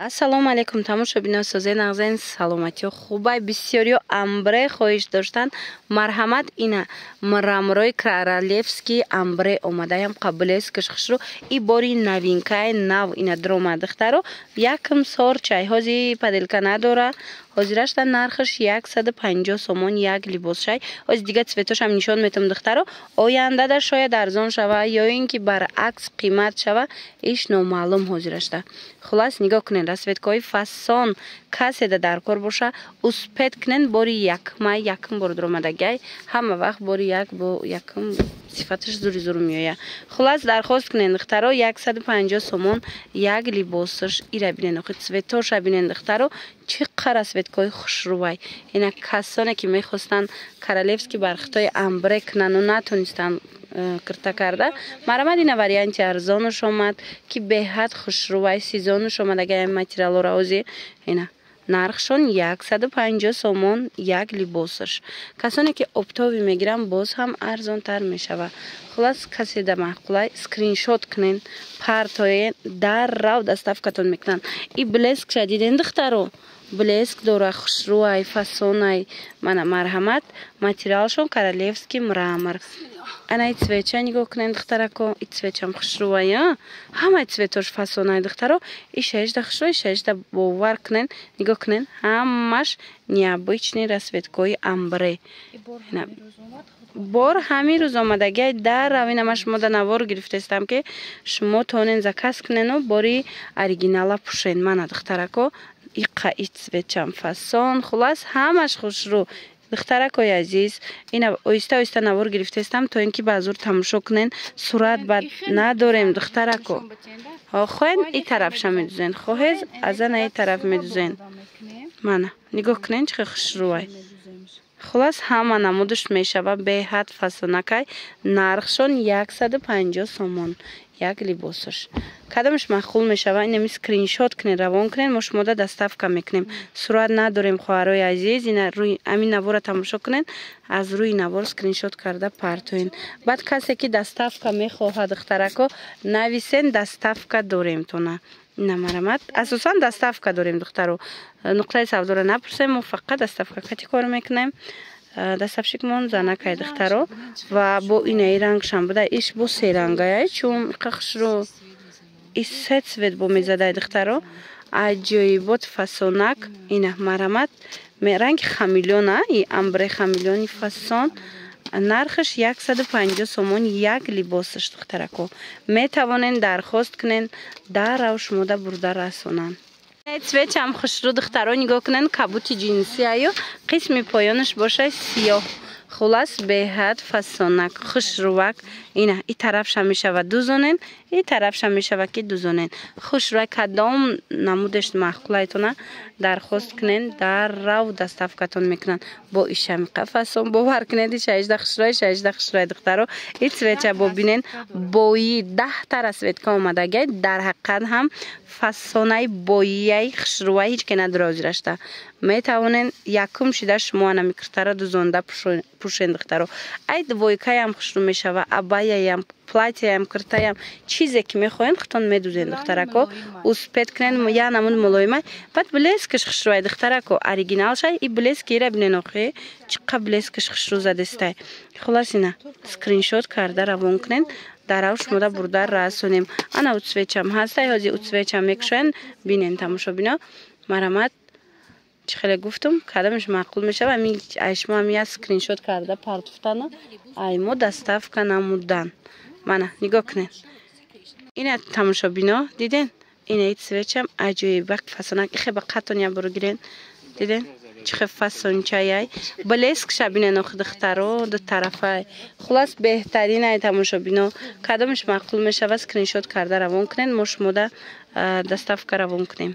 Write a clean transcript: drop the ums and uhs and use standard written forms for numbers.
ассалому алейкум тамошобино созаи нағзаин саломатиё хубай бисёриё амбре хоҳиш доштан марҳамат ина мрамрои королевский амбре омадаям қабулест кишхушру и бори новинкаи нав ина дромадахтаро якм сор чайҳози паделка надора ҳозираштан нархаш 150 сомон як либосшай оз дига цветошам нишон метам духтаро ояндада шояд арзон шава ё ин ки баръакс қимат шава иш номаълум ҳозирашта хулас нигоҳ кунед расветкои фасон каседа дар кор боша успед кунед бори якм бор дромадагай ҳама вақт бори якм сифаташ зури зур меояд хулас дархост кунед духтаро 150 сомон як либосаш ира бинед охи цветоша бинед духтаро чӣ қадр расветкои хушрӯвай ина касоне ки мехостанд королевский бархтои амбре кунану натонистанд кирта карда марҳамат ина варианти арзонуш омад ки беҳад хушрӯвай сезонуш омад агар материалора ози ина нархшон 150 сомон як либосаш касоне ки оптови мегиранд боз ҳам арзонтар мешава хулас каседа маъқулай скриншот кунен партоен даррав доставкатон мекунанд и блескша диден духтаро блеск дора хушрӯай фасонай мана марҳамат материалшон королевский мрамор ана и цветча нигоҳ кунед духтарако и цветчам хушрӯай ҳамаи цветош фасонай духтаро и шешда хушрӯй шешда бовар кунед нигоҳ кунед ҳамаш необычный расветкои амбре бор ҳамин рӯз омадагиай даррав инама шумо да навор гирифтестам ки шумо тонен заказ кунену бори оригинала пушен мана духтарако и цветчам фасон хулас ҳамаш хушрӯ духтаракои азиз ина оҳиста оҳиста навор гирифтестам то ин ки ба зур тамошо кунен сурат бад надорем духтарако хоҳед и тарафша медузен хоҳез аз ана и тараф медузен мана нигоҳ кунен чӣ хушрӯай хулас ҳама намудуш мешава беҳад фасонакай нархшон 150 сомон як либосаш кадомаш маъқул мешава инами скриншот кунед равон кунед мо шумода доставка мекунем сурат надорем хоҳарои азиз ина рӯи амин навора тамошо кунед аз рӯи навор скриншот карда партоен баъд касе ки доставка мехоҳад духтарако нависен доставка дорем тона ина марҳамат асосан доставка дорем духтаро нуқтаи савдора напурсем мо фақат доставка кати кор мекунем доставщикмон занакай духтаро ва бо инаи рангшам буда иш бо се рангая чум иқа хушрӯ и се цвет бо мезадай духтаро аҷоибот фасонак ина марҳамат ранги хамелёна и амбре хамелёни фасон нархаш 150 сомон як либосаш духтарако метавонен дархост кунен даррав шумода бурда расонанд цветчам хушрӯ духтаро нигоҳ кунен кабути ҷинси аю қисми поёнаш боша сиёҳ хулас беҳад фасонак хушрӯвак ина и тарафша мешава дузонен и тарафша мешава ки дузонен хушрӯвак кадом намудеш маъқулайтона дархост кунен даррав доставкатон мекунанд бо ишамиқа фасон бовар кунед шешда хушрӯй духтаро и цветча бобинен бои 10 та расветка омадагай дар ҳақиқат ҳам фасонаи боияи хушрӯвай ҳеҷ ке надора озирашта метавонен якум шида шумо ана микртара дузонда пушен духтаро ай двойкаям хушрӯ мешава абаяям платьяям киртаям чизе ки мехоҳен хутон медузен духтарако успед кунен я намуд мулоимай баъд блескаш хушрӯай духтарако оригиналшай и блески ира бинен охи чиқа блескаш хушрӯ задестай хулас ина скриншот карда равон кунен дарав шумода бурда расонем ана уцвечам ҳастай ҳози уцвечам мекушоен бинен тамошобино марҳамат чӣ хеле гуфтум кадомаш маъқул мешава ами шумо ами скриншот карда партуфтану аймо доставка намудан мана нигоҳ кунед ина тамошобино диден ина и цветчам аҷоибак фасонак ихе ба қатон я буру гирен диден чихе фасончаяй блескша бинен охи духтаро ду тарафай хулас беҳтаринай тамошобино кадомаш маъқул мешава скриншот карда равон кунед мо шумода доставка равон кунем